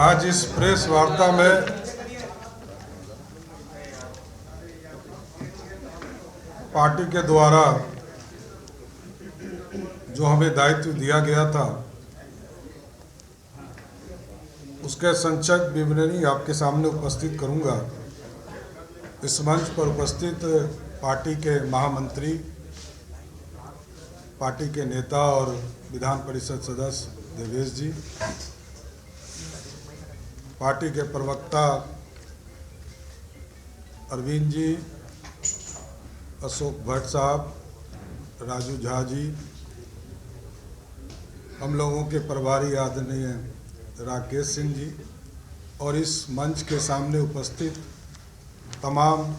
आज इस प्रेस वार्ता में पार्टी के द्वारा जो हमें दायित्व दिया गया था उसके संक्षिप्त विवरणी आपके सामने उपस्थित करूंगा। इस मंच पर उपस्थित पार्टी के महामंत्री, पार्टी के नेता और विधान परिषद सदस्य देवेश जी, पार्टी के प्रवक्ता अरविंद जी, अशोक भट्ट साहब, राजू झा जी, हम लोगों के प्रभारी आदरणीय राकेश सिंह जी और इस मंच के सामने उपस्थित तमाम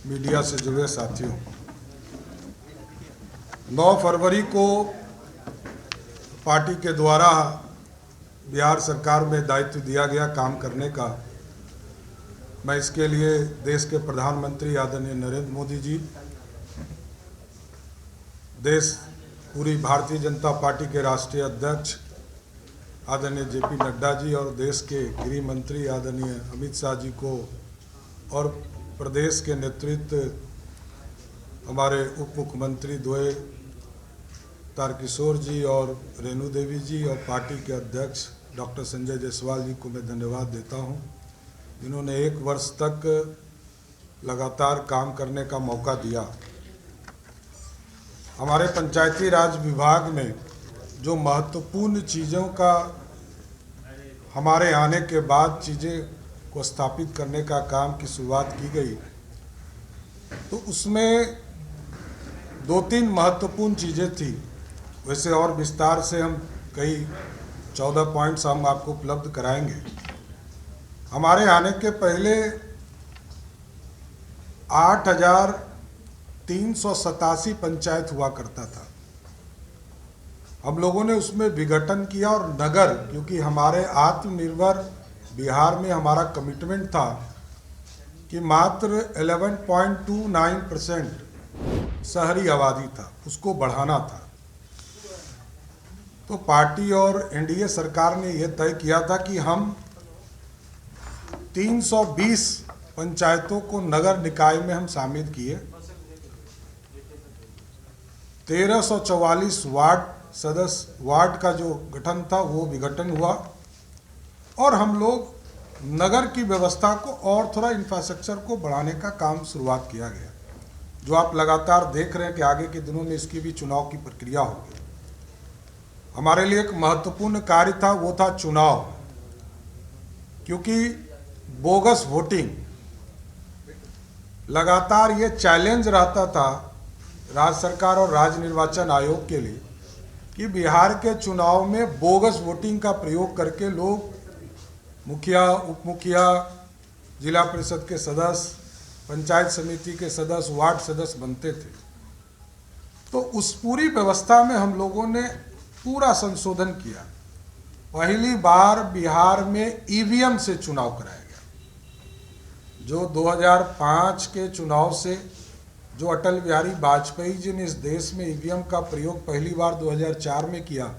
मीडिया से जुड़े साथियों, 9 फरवरी को पार्टी के द्वारा बिहार सरकार में दायित्व दिया गया काम करने का। मैं इसके लिए देश के प्रधानमंत्री आदरणीय नरेंद्र मोदी जी, पूरी भारतीय जनता पार्टी के राष्ट्रीय अध्यक्ष आदरणीय जेपी नड्डा जी और देश के गृह मंत्री आदरणीय अमित शाह जी को और प्रदेश के नेतृत्व हमारे उप मुख्यमंत्री द्वय तारकिशोर जी और रेणु देवी जी और पार्टी के अध्यक्ष डॉक्टर संजय जायसवाल जी को मैं धन्यवाद देता हूं, जिन्होंने 1 वर्ष तक लगातार काम करने का मौका दिया। हमारे पंचायती राज विभाग में जो महत्वपूर्ण चीज़ों का हमारे आने के बाद चीज़ें को स्थापित करने का काम की शुरुआत की गई, तो उसमें 2-3 महत्वपूर्ण चीज़ें थी। वैसे और विस्तार से हम कई 14 पॉइंट्स हम आपको उपलब्ध कराएंगे। हमारे आने के पहले 8,387 पंचायत हुआ करता था। हम लोगों ने उसमें विघटन किया और नगर, क्योंकि हमारे आत्मनिर्भर बिहार में हमारा कमिटमेंट था कि मात्र 11.29% शहरी आबादी था, उसको बढ़ाना था। तो पार्टी और एनडीए सरकार ने यह तय किया था कि हम 320 पंचायतों को नगर निकाय में हम शामिल किए। 1344 वार्ड का जो गठन था वो विघटन हुआ और हम लोग नगर की व्यवस्था को और थोड़ा इंफ्रास्ट्रक्चर को बढ़ाने का काम शुरुआत किया गया, जो आप लगातार देख रहे हैं कि आगे के दिनों में इसकी भी चुनाव की प्रक्रिया होगी। हमारे लिए एक महत्वपूर्ण कार्य था, वो था चुनाव, क्योंकि बोगस वोटिंग लगातार ये चैलेंज रहता था राज्य सरकार और राज्य निर्वाचन आयोग के लिए कि बिहार के चुनाव में बोगस वोटिंग का प्रयोग करके लोग मुखिया, उप मुखिया, जिला परिषद के सदस्य, पंचायत समिति के सदस्य, वार्ड सदस्य बनते थे। तो उस पूरी व्यवस्था में हम लोगों ने पूरा संशोधन किया। पहली बार बिहार में ईवीएम से चुनाव कराया गया, जो 2005 के चुनाव से जो अटल बिहारी वाजपेयी जी ने इस देश में ईवीएम का प्रयोग पहली बार 2004 में किया,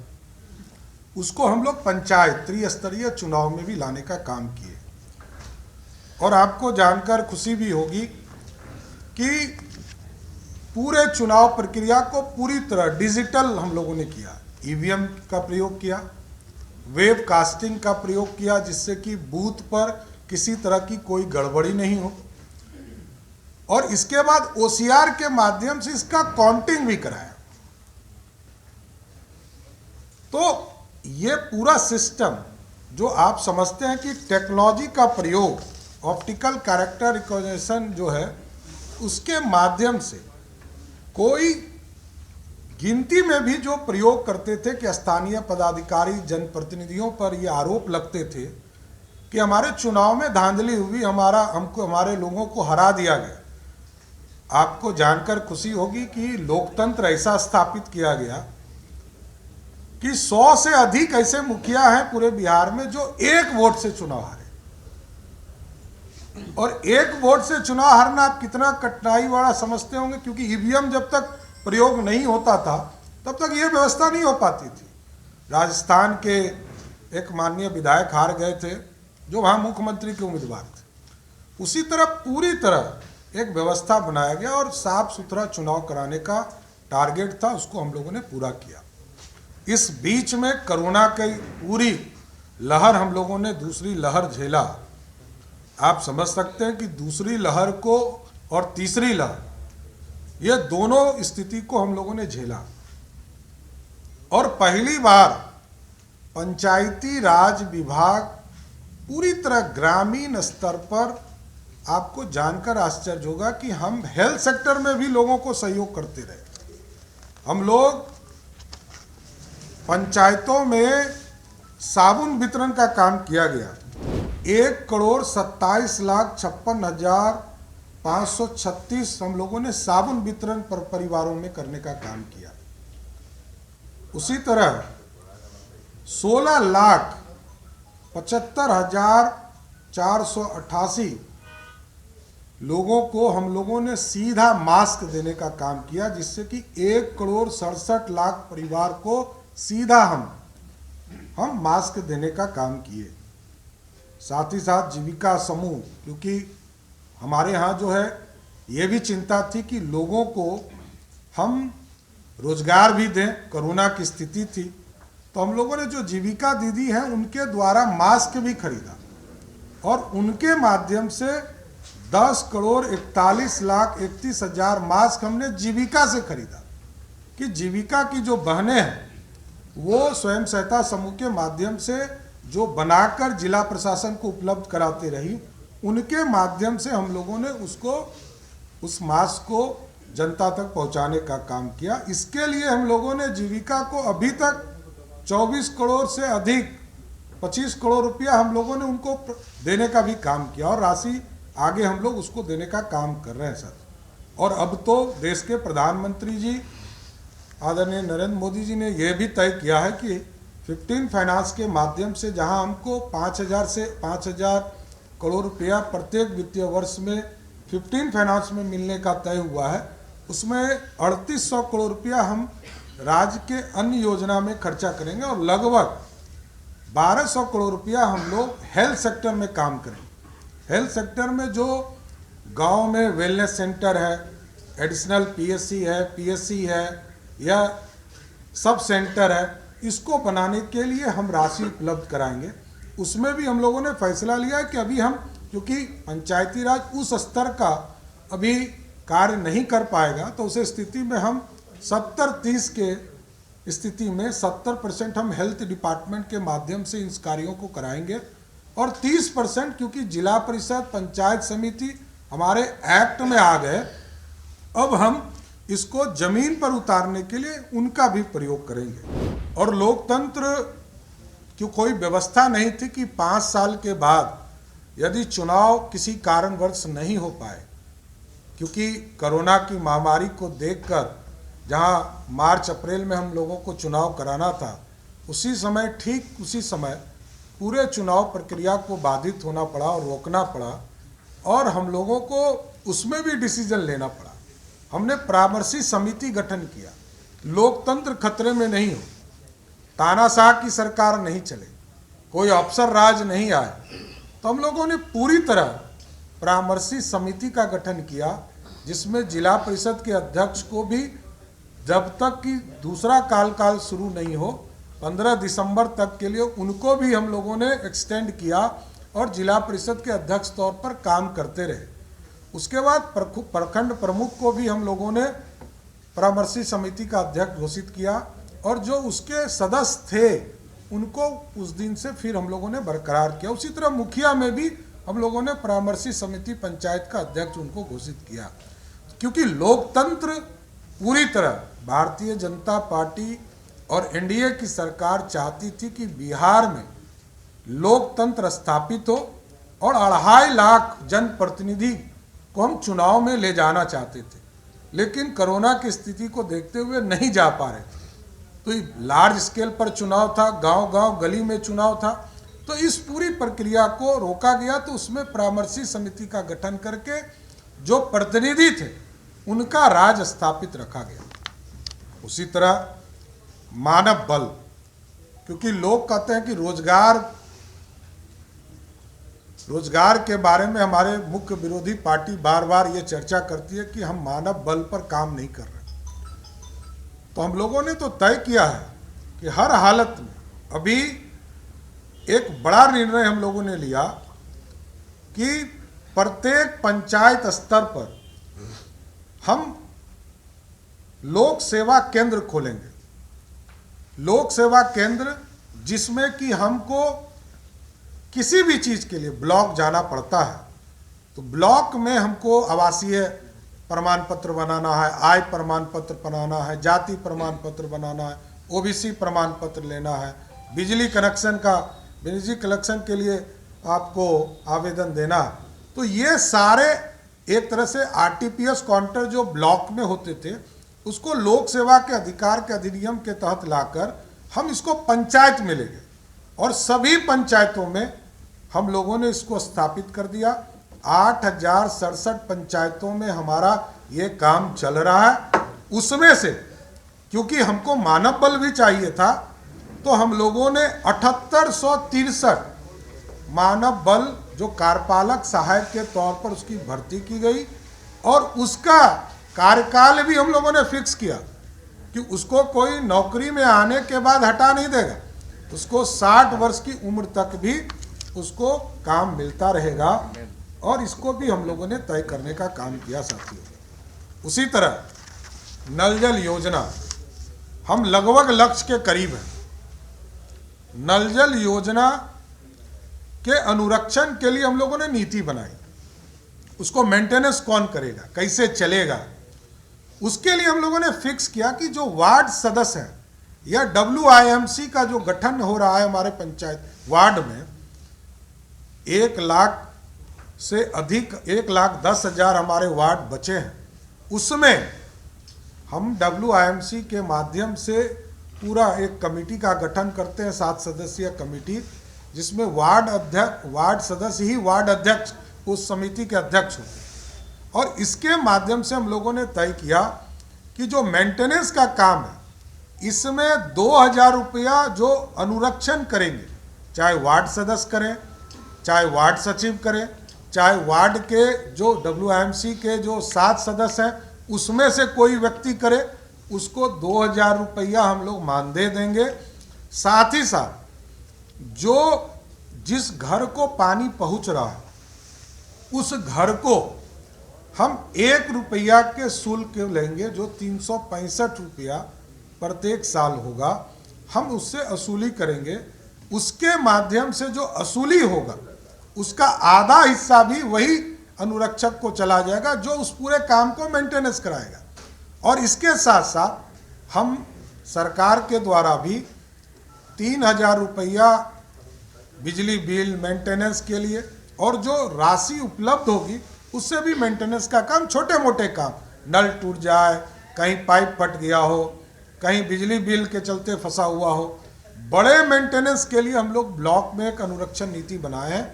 उसको हम लोग पंचायत त्रिस्तरीय चुनाव में भी लाने का काम किए। और आपको जानकर खुशी भी होगी कि पूरे चुनाव प्रक्रिया को पूरी तरह डिजिटल हम लोगों ने किया। ईवीएम का प्रयोग किया, वेब कास्टिंग का प्रयोग किया, जिससे कि बूथ पर किसी तरह की कोई गड़बड़ी नहीं हो, और इसके बाद ओसीआर के माध्यम से इसका काउंटिंग भी कराया। तो ये पूरा सिस्टम जो आप समझते हैं कि टेक्नोलॉजी का प्रयोग, ऑप्टिकल कैरेक्टर रिकॉग्निशन जो है, उसके माध्यम से कोई गिनती में भी जो प्रयोग करते थे कि स्थानीय पदाधिकारी, जनप्रतिनिधियों पर ये आरोप लगते थे कि हमारे चुनाव में धांधली हुई, हमारे लोगों को हरा दिया गया। आपको जानकर खुशी होगी कि लोकतंत्र ऐसा स्थापित किया गया कि 100 से अधिक ऐसे मुखिया हैं पूरे बिहार में जो 1 वोट से चुनाव हारे। और 1 वोट से चुनाव हारना आप कितना कठिनाई वाला समझते होंगे, क्योंकि ईवीएम जब तक प्रयोग नहीं होता था तब तक ये व्यवस्था नहीं हो पाती थी। राजस्थान के एक माननीय विधायक हार गए थे जो वहाँ मुख्यमंत्री के उम्मीदवार थे। उसी तरह पूरी तरह एक व्यवस्था बनाया गया और साफ सुथरा चुनाव कराने का टारगेट था, उसको हम लोगों ने पूरा किया। इस बीच में कोरोना की पूरी लहर हम लोगों ने दूसरी लहर झेला। आप समझ सकते हैं कि दूसरी लहर को और तीसरी लहर, ये दोनों स्थिति को हम लोगों ने झेला। और पहली बार पंचायती राज विभाग पूरी तरह ग्रामीण स्तर पर, आपको जानकर आश्चर्य होगा कि हम हेल्थ सेक्टर में भी लोगों को सहयोग करते रहे। हम लोग पंचायतों में साबुन वितरण का काम किया गया। 1,27,56,536 हम लोगों ने साबुन वितरण पर परिवारों में करने का काम किया। उसी तरह 16,75,488 लोगों को हम लोगों ने सीधा मास्क देने का काम किया, जिससे कि 1,67,00,000 परिवार को सीधा हम मास्क देने का काम किए। साथ ही साथ जीविका समूह, क्योंकि हमारे यहाँ जो है ये भी चिंता थी कि लोगों को हम रोजगार भी दें, कोरोना की स्थिति थी, तो हम लोगों ने जो जीविका दीदी हैं उनके द्वारा मास्क भी खरीदा और उनके माध्यम से 10,41,31,000 मास्क हमने जीविका से खरीदा। कि जीविका की जो बहनें हैं वो स्वयं सहायता समूह के माध्यम से जो बनाकर जिला प्रशासन को उपलब्ध कराते रही, उनके माध्यम से हम लोगों ने उस मास्क को जनता तक पहुंचाने का काम किया। इसके लिए हम लोगों ने जीविका को अभी तक 24 करोड़ से अधिक 25 करोड़ रुपया हम लोगों ने उनको देने का भी काम किया और राशि आगे हम लोग उसको देने का काम कर रहे हैं सर। और अब तो देश के प्रधानमंत्री जी आदरणीय नरेंद्र मोदी जी ने यह भी तय किया है कि 15 फाइनेंस के माध्यम से जहां हमको 5,000 से 5,000 करोड़ रुपया प्रत्येक वित्तीय वर्ष में 15 फाइनेंस में मिलने का तय हुआ है, उसमें 3,800 करोड़ रुपया हम राज्य के अन्य योजना में खर्चा करेंगे और लगभग 1,200 करोड़ रुपया हम लोग हेल्थ सेक्टर में काम करेंगे। हेल्थ सेक्टर में जो गांव में वेलनेस सेंटर है, एडिशनल पीएससी है, पीएससी है या सब सेंटर है, इसको बनाने के लिए हम राशि उपलब्ध कराएंगे। उसमें भी हम लोगों ने फैसला लिया है कि अभी हम, क्योंकि पंचायती राज उस स्तर का अभी कार्य नहीं कर पाएगा, तो उस स्थिति में हम 70-30 के स्थिति में 70% हम हेल्थ डिपार्टमेंट के माध्यम से इन कार्यों को कराएंगे और 30% क्योंकि जिला परिषद पंचायत समिति हमारे एक्ट में आ गए, अब हम इसको जमीन पर उतारने के लिए उनका भी प्रयोग करेंगे। और लोकतंत्र की कोई व्यवस्था नहीं थी कि 5 साल के बाद यदि चुनाव किसी कारणवश नहीं हो पाए, क्योंकि कोरोना की महामारी को देखकर जहां मार्च अप्रैल में हम लोगों को चुनाव कराना था, उसी समय ठीक उसी समय पूरे चुनाव प्रक्रिया को बाधित होना पड़ा और रोकना पड़ा और हम लोगों को उसमें भी डिसीजन लेना पड़ा। हमने परामर्शी समिति गठन किया। लोकतंत्र खतरे में नहीं हो, तानाशाह की सरकार नहीं चले, कोई अफसर राज नहीं आए, तो हम लोगों ने पूरी तरह परामर्शी समिति का गठन किया, जिसमें जिला परिषद के अध्यक्ष को भी जब तक कि दूसरा काल शुरू नहीं हो 15 दिसंबर तक के लिए उनको भी हम लोगों ने एक्सटेंड किया और जिला परिषद के अध्यक्ष तौर पर काम करते रहे। उसके बाद प्रखंड प्रमुख को भी हम लोगों ने परामर्शी समिति का अध्यक्ष घोषित किया और जो उसके सदस्य थे उनको उस दिन से फिर हम लोगों ने बरकरार किया। उसी तरह मुखिया में भी हम लोगों ने परामर्शी समिति पंचायत का अध्यक्ष उनको घोषित किया, क्योंकि लोकतंत्र पूरी तरह भारतीय जनता पार्टी और एनडीए की सरकार चाहती थी कि बिहार में लोकतंत्र स्थापित हो और 2.5 लाख जनप्रतिनिधि को हम चुनाव में ले जाना चाहते थे, लेकिन कोरोना की स्थिति को देखते हुए नहीं जा पा रहे थे। तो लार्ज स्केल पर चुनाव था, गांव-गांव गली में चुनाव था, तो इस पूरी प्रक्रिया को रोका गया। तो उसमें परामर्शी समिति का गठन करके जो प्रतिनिधि थे उनका राज स्थापित रखा गया। उसी तरह मानव बल, क्योंकि लोग कहते हैं कि रोजगार के बारे में हमारे मुख्य विरोधी पार्टी बार बार ये चर्चा करती है कि हम मानव बल पर काम नहीं कर रहे। तो हम लोगों ने तो तय किया है कि हर हालत में, अभी एक बड़ा निर्णय हम लोगों ने लिया कि प्रत्येक पंचायत स्तर पर हम लोक सेवा केंद्र खोलेंगे। लोक सेवा केंद्र जिसमें कि हमको किसी भी चीज़ के लिए ब्लॉक जाना पड़ता है, तो ब्लॉक में हमको आवासीय प्रमाण पत्र बनाना है, आय प्रमाण पत्र बनाना है, जाति प्रमाण पत्र बनाना है, ओबीसी प्रमाण पत्र लेना है, बिजली कनेक्शन के लिए आपको आवेदन देना है। तो ये सारे एक तरह से आरटीपीएस काउंटर जो ब्लॉक में होते थे, उसको लोक सेवा के अधिकार के अधिनियम के तहत लाकर हम इसको पंचायत में ले गए और सभी पंचायतों में हम लोगों ने इसको स्थापित कर दिया। 8,067 पंचायतों में हमारा ये काम चल रहा है। उसमें से क्योंकि हमको मानव बल भी चाहिए था, तो हम लोगों ने 7863 मानव बल जो कार्यपालक सहायक के तौर पर उसकी भर्ती की गई और उसका कार्यकाल भी हम लोगों ने फिक्स किया कि उसको कोई नौकरी में आने के बाद हटा नहीं देगा, उसको 60 वर्ष की उम्र तक भी उसको काम मिलता रहेगा। और इसको भी हम लोगों ने तय करने का काम किया साथियों। उसी तरह नल जल योजना, हम लगभग लक्ष्य के करीब हैं। नल जल योजना के अनुरक्षण के लिए हम लोगों ने नीति बनाई, उसको मेंटेनेंस कौन करेगा, कैसे चलेगा, उसके लिए हम लोगों ने फिक्स किया कि जो वार्ड सदस्य हैं या WIMC का जो गठन हो रहा है हमारे पंचायत वार्ड में, 1 लाख से अधिक 1,10,000 हमारे वार्ड बचे हैं। उसमें हम WIMC के माध्यम से पूरा एक कमेटी का गठन करते हैं, 7 सदस्यीय कमेटी, जिसमें वार्ड सदस्य ही वार्ड अध्यक्ष उस समिति के अध्यक्ष होते हैं। और इसके माध्यम से हम लोगों ने तय किया कि जो मेंटेनेंस का काम है, इसमें 2,000 रुपया जो अनुरक्षण करेंगे, चाहे वार्ड सदस्य करें, चाहे वार्ड सचिव करें, चाहे वार्ड के जो WIMC के जो 7 सदस्य हैं उसमें से कोई व्यक्ति करे, उसको 2,000 रुपया हम लोग मानदेय देंगे। साथ ही साथ जो जिस घर को पानी पहुंच रहा है उस घर को हम 1 रुपया के शुल्क लेंगे, जो 365 रुपया प्रत्येक साल होगा, हम उससे वसूली करेंगे। उसके माध्यम से जो वसूली होगा उसका आधा हिस्सा भी वही अनुरक्षक को चला जाएगा, जो उस पूरे काम को मेंटेनेंस कराएगा। और इसके साथ साथ हम सरकार के द्वारा भी 3,000 रुपया बिजली बिल मेंटेनेंस के लिए, और जो राशि उपलब्ध होगी उससे भी मेंटेनेंस का काम, छोटे मोटे काम, नल टूट जाए, कहीं पाइप फट गया हो, कहीं बिजली बिल के चलते फंसा हुआ हो, बड़े मेंटेनेंस के लिए हम लोग ब्लॉक में एक अनुरक्षण नीति बनाए हैं,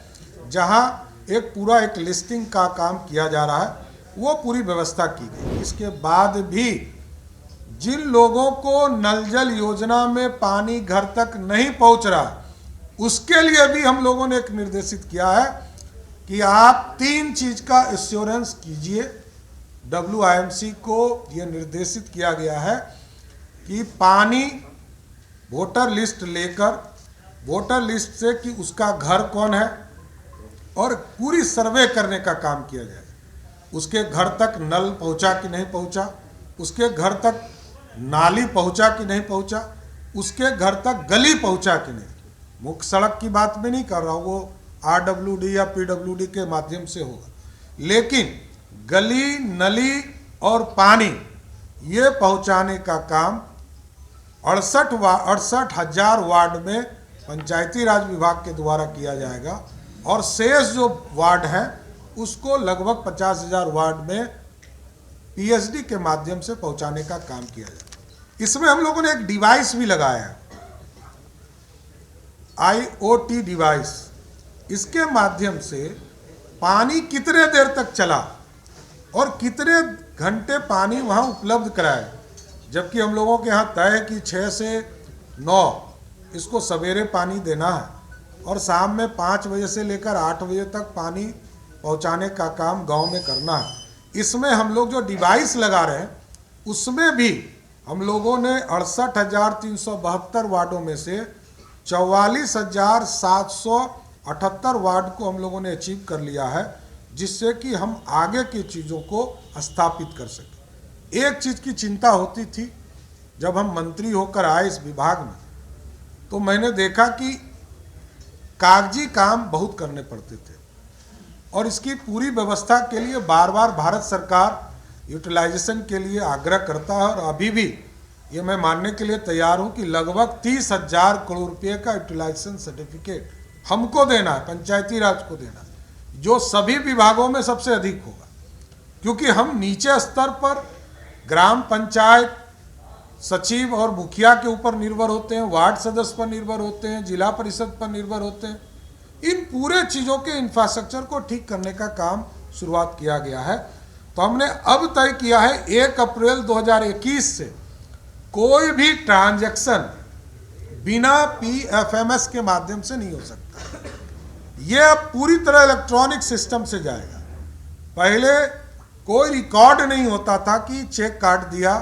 जहां एक पूरा एक लिस्टिंग का काम किया जा रहा है, वो पूरी व्यवस्था की गई। इसके बाद भी जिन लोगों को नल जल योजना में पानी घर तक नहीं पहुंच रहा, उसके लिए भी हम लोगों ने एक निर्देशित किया है कि आप 3 चीज का एश्योरेंस कीजिए। WIMC को यह निर्देशित किया गया है कि पानी वोटर लिस्ट लेकर, वोटर लिस्ट से कि उसका घर कौन है और पूरी सर्वे करने का काम किया जाए। उसके घर तक नल पहुंचा कि नहीं पहुंचा, उसके घर तक नाली पहुंचा कि नहीं पहुंचा, उसके घर तक गली पहुंचा कि नहीं। मुख्य सड़क की बात में नहीं कर रहा हूँ, वो RWD या PWD के माध्यम से होगा, लेकिन गली नली और पानी ये पहुंचाने का काम 68,000 वार्ड में पंचायती राज विभाग के द्वारा किया जाएगा। और शेष जो वार्ड हैं उसको लगभग 50,000 वार्ड में PSD के माध्यम से पहुंचाने का काम किया जाएगा। इसमें हम लोगों ने एक डिवाइस भी लगाया है, IoT डिवाइस। इसके माध्यम से पानी कितने देर तक चला और कितने घंटे पानी वहाँ उपलब्ध कराया, जबकि हम लोगों के यहाँ तय है कि 6 से 9 इसको सवेरे पानी देना है और शाम में 5 बजे से लेकर 8 बजे तक पानी पहुँचाने का काम गांव में करना है। इसमें हम लोग जो डिवाइस लगा रहे हैं उसमें भी हम लोगों ने 68,372 वार्डों में से 44,778 वार्ड को हम लोगों ने अचीव कर लिया है, जिससे कि हम आगे की चीज़ों को स्थापित कर सकें। एक चीज़ की चिंता होती थी, जब हम मंत्री होकर आए इस विभाग में तो मैंने देखा कि कागजी काम बहुत करने पड़ते थे और इसकी पूरी व्यवस्था के लिए बार बार भारत सरकार यूटिलाइजेशन के लिए आग्रह करता है और अभी भी ये मैं मानने के लिए तैयार हूँ कि लगभग 30,000 करोड़ रुपये का यूटिलाइजेशन सर्टिफिकेट हमको देना है, पंचायती राज को देना है, जो सभी विभागों में सबसे अधिक होगा, क्योंकि हम नीचे स्तर पर ग्राम पंचायत सचिव और मुखिया के ऊपर निर्भर होते हैं, वार्ड सदस्य पर निर्भर होते हैं, जिला परिषद पर निर्भर होते हैं। इन पूरे चीज़ों के इंफ्रास्ट्रक्चर को ठीक करने का काम शुरुआत किया गया है। तो हमने अब तय किया है 1 अप्रैल 2021 से कोई भी ट्रांजैक्शन बिना PFMS के माध्यम से नहीं हो सकता। ये अब पूरी तरह इलेक्ट्रॉनिक सिस्टम से जाएगा। पहले कोई रिकॉर्ड नहीं होता था कि चेक काट दिया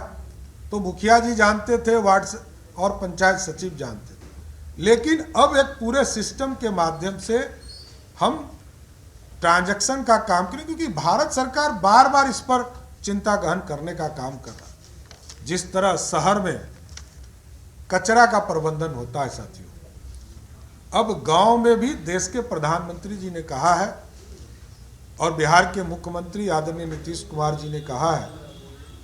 तो मुखिया जी जानते थे, वार्ड और पंचायत सचिव जानते थे, लेकिन अब एक पूरे सिस्टम के माध्यम से हम ट्रांजैक्शन का काम करें, क्योंकि भारत सरकार बार बार इस पर चिंता गहन करने का काम कर रहा है। जिस तरह शहर में कचरा का प्रबंधन होता है साथियों, अब गांव में भी देश के प्रधानमंत्री जी ने कहा है और बिहार के मुख्यमंत्री आदरणीय नीतीश कुमार जी ने कहा है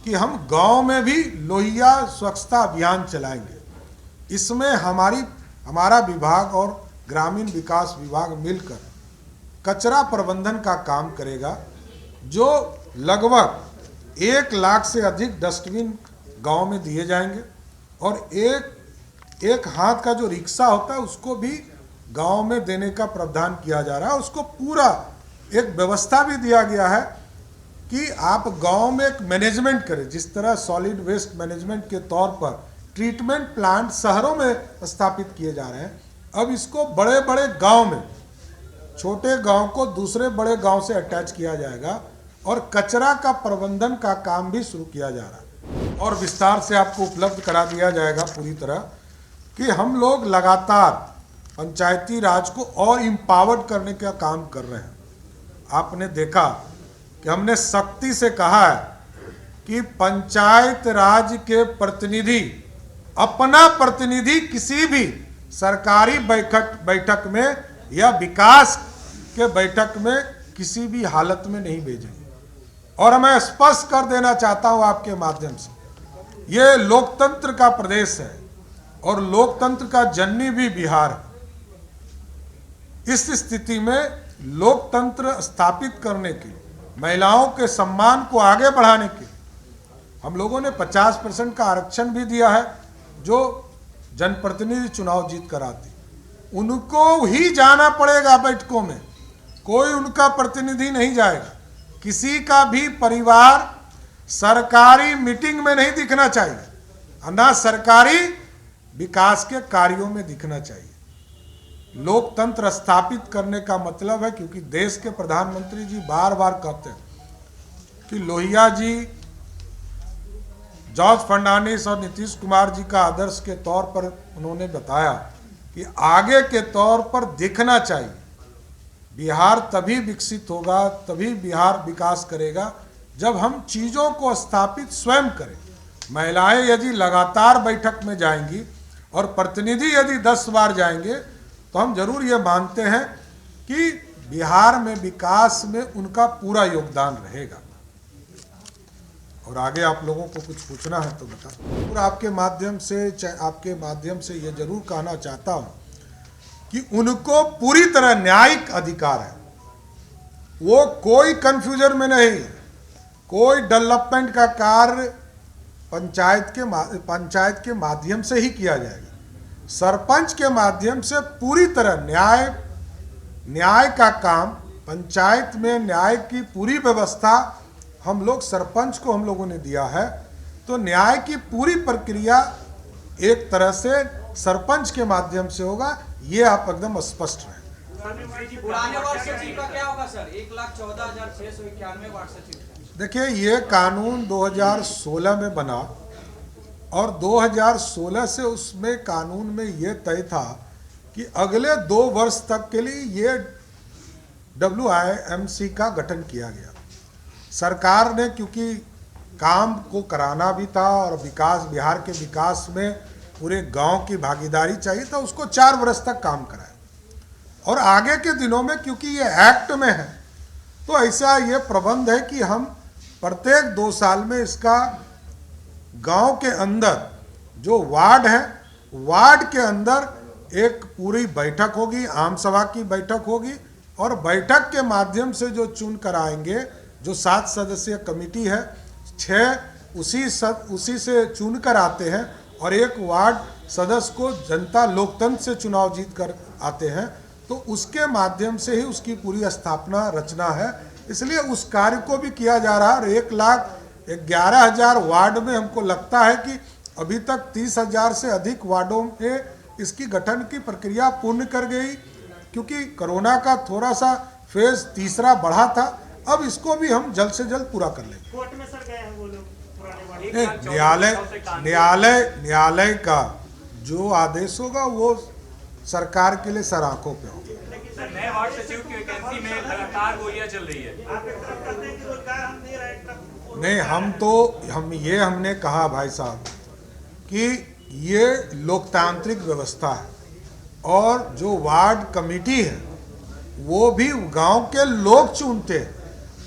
कि हम गांव में भी लोहिया स्वच्छता अभियान चलाएंगे। इसमें हमारा विभाग और ग्रामीण विकास विभाग मिलकर कचरा प्रबंधन का काम करेगा, जो लगभग 1 लाख से अधिक डस्टबिन गांव में दिए जाएंगे और एक हाथ का जो रिक्शा होता है उसको भी गांव में देने का प्रावधान किया जा रहा है। उसको पूरा एक व्यवस्था भी दिया गया है कि आप गांव में एक मैनेजमेंट करें, जिस तरह सॉलिड वेस्ट मैनेजमेंट के तौर पर ट्रीटमेंट प्लांट शहरों में स्थापित किए जा रहे हैं। अब इसको बड़े बड़े गांव में, छोटे गांव को दूसरे बड़े गांव से अटैच किया जाएगा और कचरा का प्रबंधन का काम भी शुरू किया जा रहा है और विस्तार से आपको उपलब्ध करा दिया जाएगा पूरी तरह कि हम लोग लगातार पंचायती राज को और इम्पावर्ड करने का काम कर रहे हैं। आपने देखा कि हमने सख्ती से कहा है कि पंचायत राज के प्रतिनिधि अपना प्रतिनिधि किसी भी सरकारी बैठक में या विकास के बैठक में किसी भी हालत में नहीं भेजेंगे। और मैं स्पष्ट कर देना चाहता हूं आपके माध्यम से, ये लोकतंत्र का प्रदेश है और लोकतंत्र का जननी भी बिहार है। इस स्थिति में लोकतंत्र स्थापित करने के लिए, महिलाओं के सम्मान को आगे बढ़ाने के लिए हम लोगों ने 50% का आरक्षण भी दिया है। जो जनप्रतिनिधि चुनाव जीत कर आते उनको ही जाना पड़ेगा बैठकों में, कोई उनका प्रतिनिधि नहीं जाएगा। किसी का भी परिवार सरकारी मीटिंग में नहीं दिखना चाहिए, ना सरकारी विकास के कार्यों में दिखना चाहिए। लोकतंत्र स्थापित करने का मतलब है, क्योंकि देश के प्रधानमंत्री जी बार बार कहते हैं कि लोहिया जी, जॉर्ज फर्नांडिस और नीतीश कुमार जी का आदर्श के तौर पर उन्होंने बताया कि आगे के तौर पर दिखना चाहिए। बिहार तभी विकसित होगा, तभी बिहार विकास करेगा जब हम चीज़ों को स्थापित स्वयं करें। महिलाएं यदि लगातार बैठक में जाएंगी और प्रतिनिधि यदि 10 बार जाएंगे तो हम जरूर ये मानते हैं कि बिहार में विकास में उनका पूरा योगदान रहेगा। और आगे आप लोगों को कुछ पूछना है तो बता। और आपके माध्यम से ये जरूर कहना चाहता हूँ कि उनको पूरी तरह न्यायिक अधिकार है, वो कोई कंफ्यूजन में नहीं, कोई डेवलपमेंट का कार्य पंचायत के माध्यम से ही किया जाएगा। सरपंच के माध्यम से पूरी तरह न्याय का काम, पंचायत में न्याय की पूरी व्यवस्था हम लोग सरपंच को हम लोगों ने दिया है। तो न्याय की पूरी प्रक्रिया एक तरह से सरपंच के माध्यम से होगा, ये आप एकदम स्पष्ट रहें। पुराने वार्ड सचिव का क्या होगा सर? 1,14,691 वार्ड सचिव। देखिए, ये कानून 2016 में बना और 2016 से उसमें कानून में ये तय था कि अगले 2 वर्ष तक के लिए ये WIMC का गठन किया गया। सरकार ने क्योंकि काम को कराना भी था और विकास, बिहार के विकास में पूरे गांव की भागीदारी चाहिए था, उसको 4 वर्ष तक काम कराया। और आगे के दिनों में क्योंकि ये एक्ट में है तो ऐसा ये प्रबंध है कि हम प्रत्येक 2 साल में इसका गांव के अंदर जो वार्ड है, वार्ड के अंदर एक पूरी बैठक होगी, आम सभा की बैठक होगी और बैठक के माध्यम से जो चुन कर आएंगे, जो 7 सदस्यीय कमेटी है, 6 उसी से चुन कर आते हैं और एक वार्ड सदस्य को जनता लोकतंत्र से चुनाव जीत कर आते हैं, तो उसके माध्यम से ही उसकी पूरी स्थापना रचना है। इसलिए उस कार्य को भी किया जा रहा है। 1,11,000 वार्ड में हमको लगता है कि अभी तक 30,000 से अधिक वार्डों में इसकी गठन की प्रक्रिया पूर्ण कर गई, क्योंकि कोरोना का थोड़ा सा फेज तीसरा बढ़ा था। अब इसको भी हम जल्द से जल्द पूरा कर लेंगे। कोर्ट में सर गए हैं वो लोग न्यायालय का जो आदेश होगा वो सरकार के लिए सर आंखों पे होगा। नए वार्ड सचिव की वैकेंसी में लगातार गोलियां चल रही है। आप एक तरफ कहते हैं कि रोजगार हम दे रहे हैं, नहीं, हमने कहा भाई साहब कि ये लोकतांत्रिक व्यवस्था है और जो वार्ड कमेटी है वो भी गांव के लोग चुनते हैं।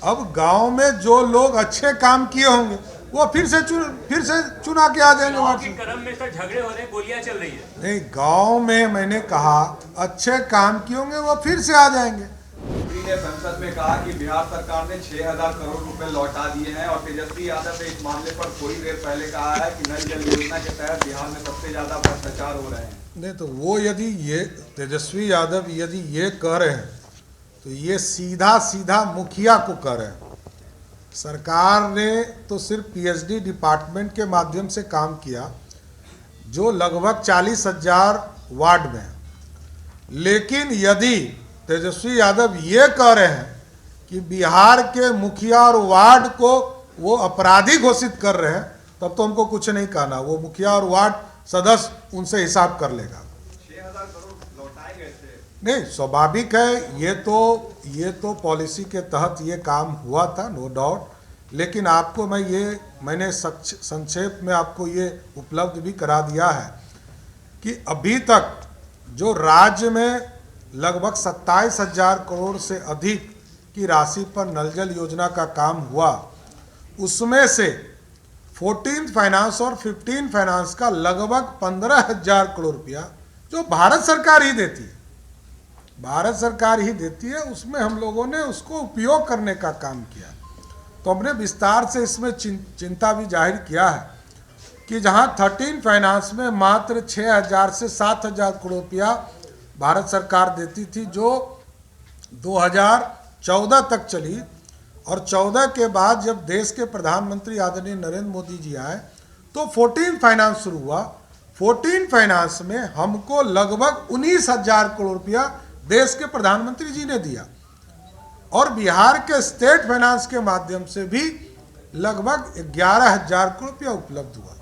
अब गांव में जो लोग अच्छे काम किए होंगे वो फिर से चुना के आ जाएंगे वार्ड से। क्रम में सर झगड़े हो रहे हैं, गोलियां चल रही है। नहीं, गांव में मैंने कहा अच्छे काम किए होंगे वो फिर से आ जाएंगे। मोदी ने संसद में कहा कि बिहार सरकार ने 6,000 करोड़ रुपए लौटा दिए हैं और तेजस्वी यादव ने इस मामले पर थोड़ी देर पहले कहा है कि नल जल योजना के तहत बिहार में सबसे ज्यादा भ्रष्टाचार हो रहे हैं। नहीं, तो वो यदि ये तेजस्वी यादव यदि ये कह रहे हैं तो ये सीधा मुखिया को कह रहे हैं। सरकार ने तो सिर्फ PhD डिपार्टमेंट के माध्यम से काम किया जो लगभग 40,000 वार्ड में है। लेकिन यदि तेजस्वी यादव ये कह रहे हैं कि बिहार के मुखिया और वार्ड को वो अपराधी घोषित कर रहे हैं, तब तो हमको कुछ नहीं कहना। वो मुखिया और वार्ड सदस्य उनसे हिसाब कर लेगा। 6,000 करोड़ लौटाए गए थे। नहीं, स्वाभाविक है, ये तो पॉलिसी के तहत ये काम हुआ था, नो डाउट। लेकिन आपको मैंने संक्षेप में आपको ये उपलब्ध भी करा दिया है कि अभी तक जो राज्य में लगभग 27,000 करोड़ से अधिक की राशि पर नल जल योजना का काम हुआ, उसमें से 14th फाइनेंस और 15 फाइनेंस का लगभग 15,000 करोड़ रुपया जो भारत सरकार ही देती है, उसमें हम लोगों ने उसको उपयोग करने का काम किया। तो हमने विस्तार से इसमें चिंता भी जाहिर किया है कि जहां 13 फाइनेंस में मात्र 6,000 से 7,000 करोड़ रुपया भारत सरकार देती थी, जो 2014 तक चली, और 14 के बाद जब देश के प्रधानमंत्री आदरणीय नरेंद्र मोदी जी आए तो 14 फाइनेंस शुरू हुआ। 14 फाइनेंस में हमको लगभग 19,000 करोड़ रुपया देश के प्रधानमंत्री जी ने दिया और बिहार के स्टेट फाइनेंस के माध्यम से भी लगभग 11,000 करोड़ रुपया उपलब्ध हुआ।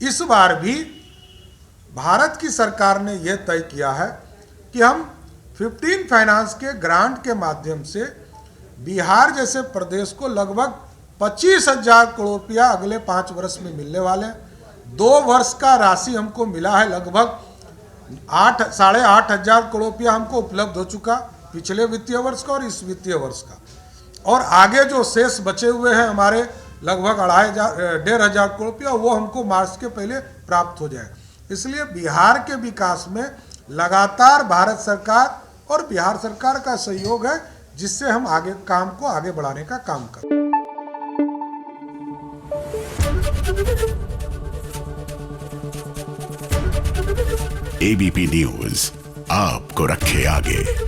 इस बार भी भारत की सरकार ने यह तय किया है कि हम 15 फाइनेंस के ग्रांट के माध्यम से बिहार जैसे प्रदेश को लगभग 25,000 करोड़ रुपया अगले 5 वर्ष में मिलने वाले हैं। 2 वर्ष का राशि हमको मिला है, लगभग 8,500 करोड़ रुपया हमको उपलब्ध हो चुका पिछले वित्तीय वर्ष का और इस वित्तीय वर्ष का, और आगे जो शेष बचे हुए हैं हमारे लगभग 1,500 करोड़ रुपया, वो हमको मार्च के पहले प्राप्त हो जाए। इसलिए बिहार के विकास में लगातार भारत सरकार और बिहार सरकार का सहयोग है, जिससे हम आगे काम को आगे बढ़ाने का काम करें। ABP न्यूज आपको रखे आगे।